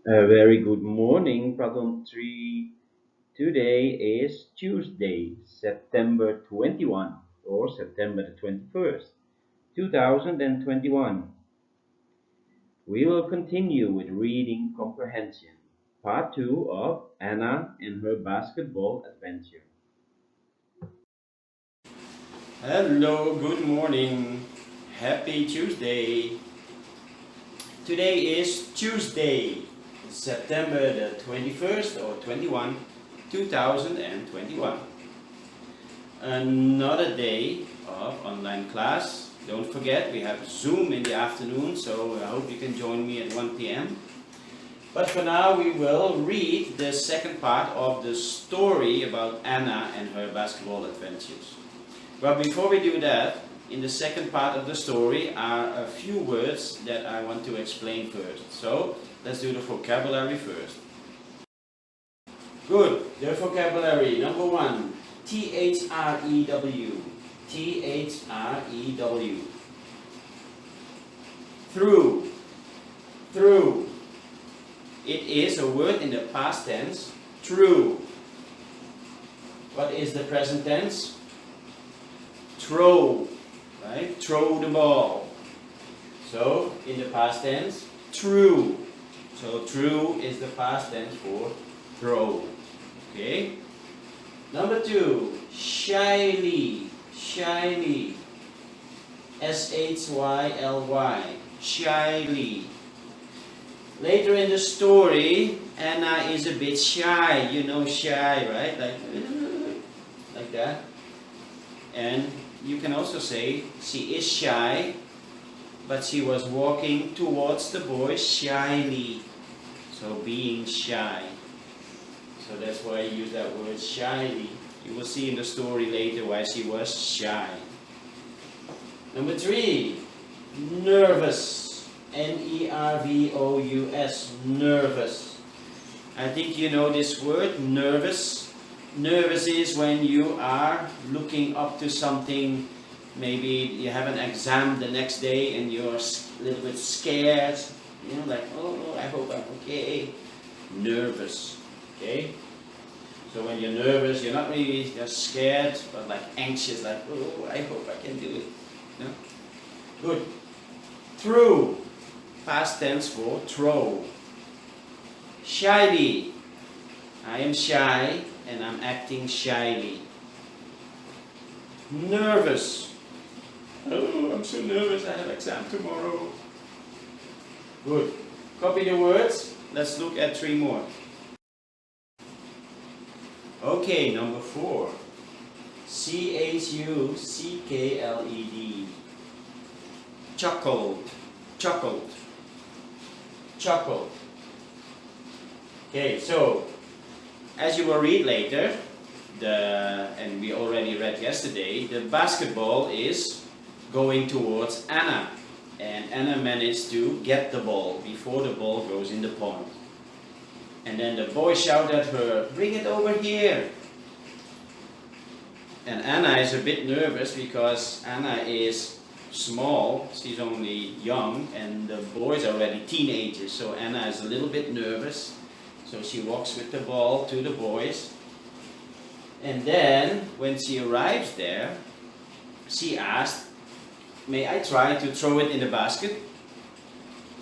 A very good morning, Prathom 3. Today is Tuesday, September 21 or September the 21st, 2021. We will continue with reading comprehension, part 2 of Anna and her basketball adventure. Hello, good morning. Happy Tuesday. Today is Tuesday, September the 21st or 21, 2021. Another day of online class. Don't forget, we have Zoom in the afternoon, so I hope you can join me at 1 p.m. But for now, we will read the second part of the story about Anna and her basketball adventures. But before we do that, in the second part of the story are a few words that I want to explain first. So let's do the vocabulary first. Good, the vocabulary. Number one, T-H-R-E-W. T-H-R-E-W. Through. Through. It is a word in the past tense, through. What is the present tense? Throw, right? Throw the ball. So, in the past tense, threw. So, threw is the past tense for throw. Okay? Number two, shyly. Shyly. S-H-Y-L-Y. Shyly. Later in the story, Anna is a bit shy. You know shy, right? Like that. And you can also say she is shy, but she was walking towards the boys shyly. So being shy. So that's why I use that word shyly. You will see in the story later why she was shy. Number three, nervous. N-E-R-V-O-U-S. Nervous. I think you know this word, nervous. Nervous is when you are looking up to something. Maybe you have an exam the next day and you're a little bit scared. You know, like, oh, I hope I'm okay. Nervous. Okay? So when you're nervous, you're not really just scared, but like anxious, like, oh, I hope I can do it. No? Good. Through. Past tense for throw. Shyly. I am shy and I'm acting shyly. Nervous. Oh, I'm so nervous, I have exam tomorrow. Good. Copy the words. Let's look at three more. Okay, number four. C-H-U-C-K-L-E-D. Chuckled. Chuckled. Chuckled. Okay, so as you will read later, and we already read yesterday, the basketball is going towards Anna. And Anna managed to get the ball before the ball goes in the pond. And then the boy shouted at her, "Bring it over here." And Anna is a bit nervous because Anna is small, she's only young, and the boys are already teenagers. So Anna is a little bit nervous. So she walks with the ball to the boys. And then, when she arrives there, she asked, "May I try to throw it in the basket?"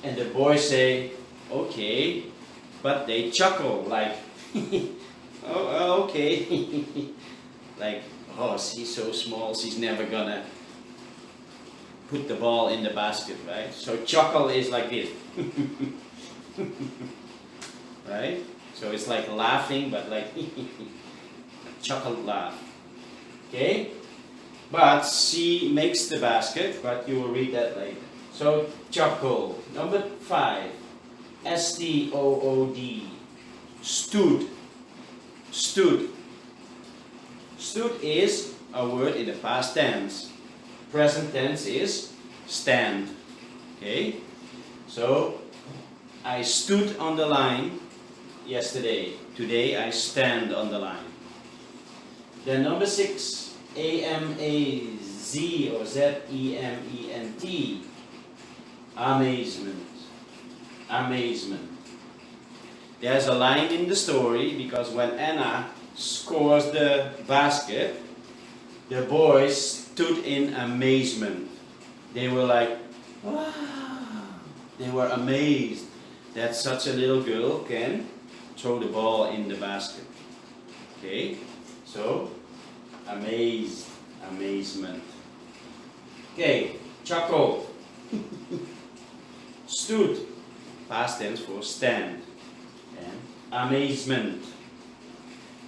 And the boys say, "Okay." But they chuckle like, oh, okay. Like, oh, she's so small, she's never gonna put the ball in the basket, right? So chuckle is like this. Right? So it's like laughing, but like chuckled laugh. Okay? But she makes the basket, but you will read that later. So chuckle. Number five. S-T-O-O-D. Stood. Stood. Stood is a word in the past tense. Present tense is stand. Okay? So I stood on the line yesterday. Today I stand on the line. Then number six. A-M-A-Z or Z-E-M-E-N-T. Amazement. Amazement. There's a line in the story because when Anna scores the basket, the boys stood in amazement. They were like, wow. They were amazed that such a little girl can throw the ball in the basket. Okay, so amazed, amazement. Okay, chuckle. Stood, past tense for stand. And amazement.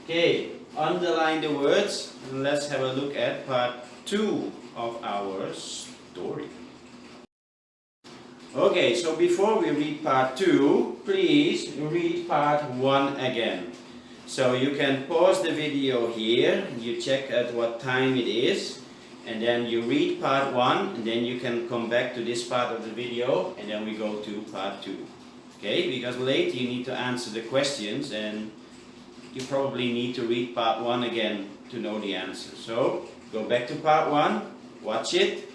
Okay, underline the words and let's have a look at part 2 of our story. Okay, so before we read part 2, please read part 1 again. So you can pause the video here, you check at what time it is, and then you read part 1, and then you can come back to this part of the video, and then we go to part 2. Okay, because later you need to answer the questions, and you probably need to read part 1 again to know the answer. So go back to part 1, watch it,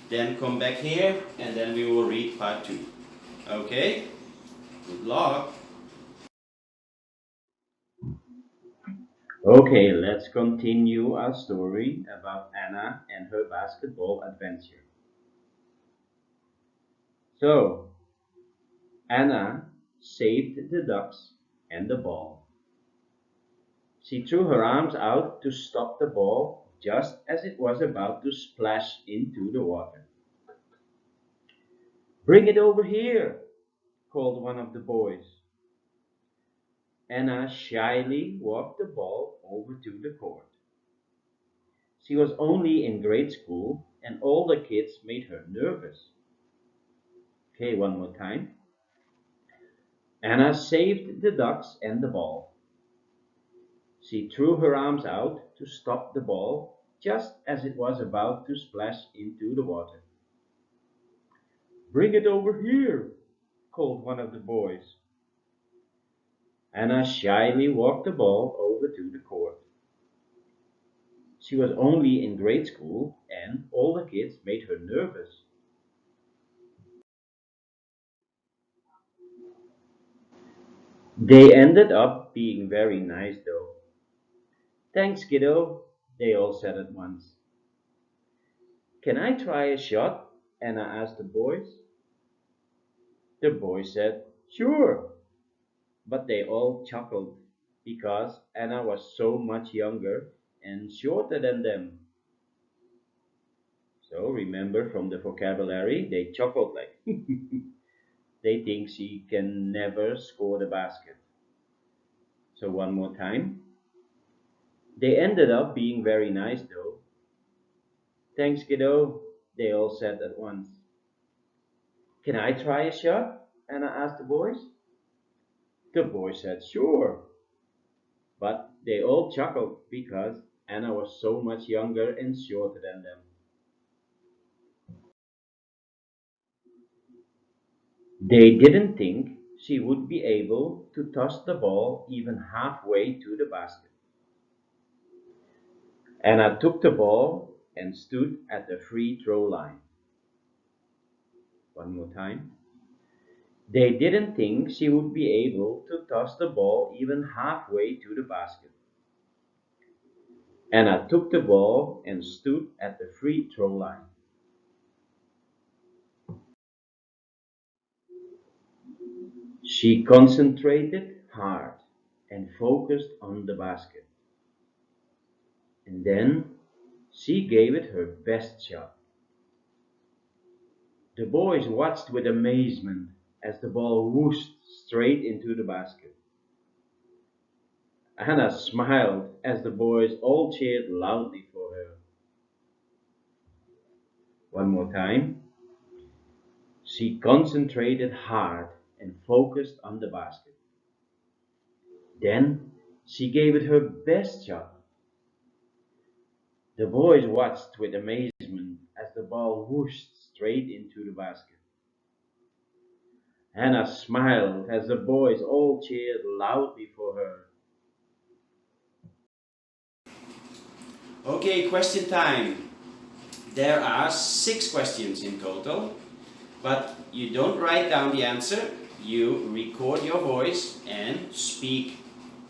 then come back here, and then we will read part 2. Okay? Good luck! Okay, let's continue our story about Anna and her basketball adventure. So, Anna saved the ducks and the ball. She threw her arms out to stop the ball just as it was about to splash into the water. "Bring it over here," called one of the boys. Anna shyly walked the ball over to the court. She was only in grade school and all the kids made her nervous. Okay, one more time. Anna saved the ducks and the ball. She threw her arms out to stop the ball just as it was about to splash into the water. "Bring it over here," called one of the boys. Anna shyly walked the ball over to the court. She was only in grade school and all the kids made her nervous. They ended up being very nice though. "Thanks, kiddo," they all said at once. "Can I try a shot?" Anna asked the boys. The boys said, "Sure," but they all chuckled because Anna was so much younger and shorter than them. So remember from the vocabulary, they chuckled like they think she can never score the basket. So one more time. They ended up being very nice though. "Thanks, kiddo," they all said at once. "Can I try a shot?" Anna asked the boys. The boys said, "Sure," but they all chuckled because Anna was so much younger and shorter than them. They didn't think she would be able to toss the ball even halfway to the basket. Anna took the ball and stood at the free throw line. One more time. They didn't think she would be able to toss the ball even halfway to the basket. Anna took the ball and stood at the free throw line. She concentrated hard and focused on the basket. And then she gave it her best shot. The boys watched with amazement as the ball whooshed straight into the basket. Anna smiled as the boys all cheered loudly for her. One more time. She concentrated hard and focused on the basket. Then she gave it her best shot. The boys watched with amazement as the ball whooshed straight into the basket. Hannah smiled as the boys all cheered loudly for her. Okay, question time. There are 6 questions in total, but you don't write down the answer, you record your voice and speak.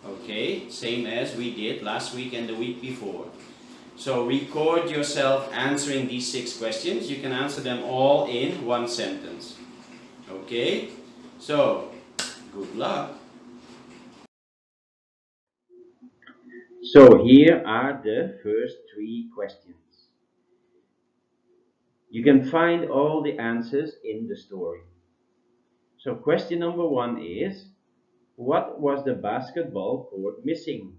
Okay, same as we did last week and the week before. So record yourself answering these 6 questions. You can answer them all in one sentence. Okay, so good luck. So here are the first 3 questions. You can find all the answers in the story. So question number 1 is, what was the basketball court missing?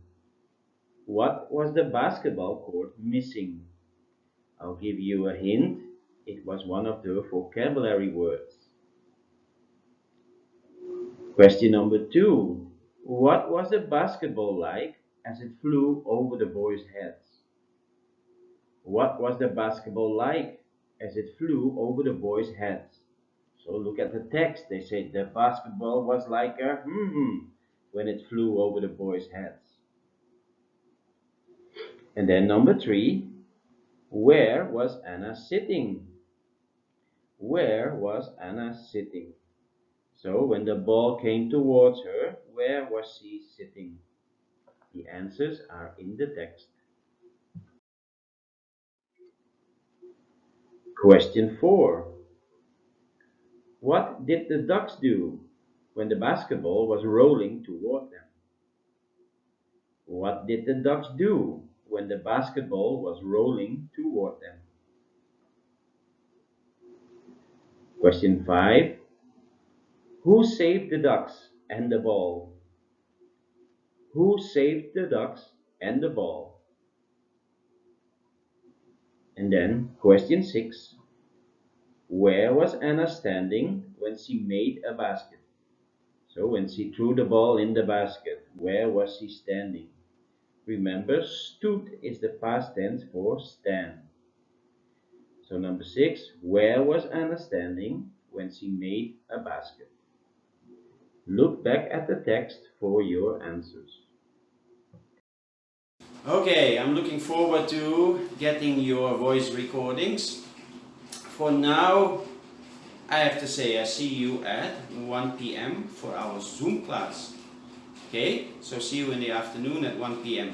What was the basketball court missing? I'll give you a hint. It was one of the vocabulary words. Question number 2. What was the basketball like as it flew over the boys' heads? What was the basketball like as it flew over the boys' heads? So look at the text. They say the basketball was like a when it flew over the boys' heads. And then number 3. Where was Anna sitting? Where was Anna sitting? So when the ball came towards her, where was she sitting? The answers are in the text. Question 4. What did the ducks do when the basketball was rolling toward them? What did the ducks do when the basketball was rolling toward them? Question 5. Who saved the ducks and the ball? Who saved the ducks and the ball? And then question 6. Where was Anna standing when she made a basket? So when she threw the ball in the basket, where was she standing? Remember, stood is the past tense for stand. So number 6, where was Anna standing when she made a basket? Look back at the text for your answers. Okay, I'm looking forward to getting your voice recordings. For now, I have to say I see you at 1 p.m. for our Zoom class. Okay, so see you in the afternoon at 1 p.m.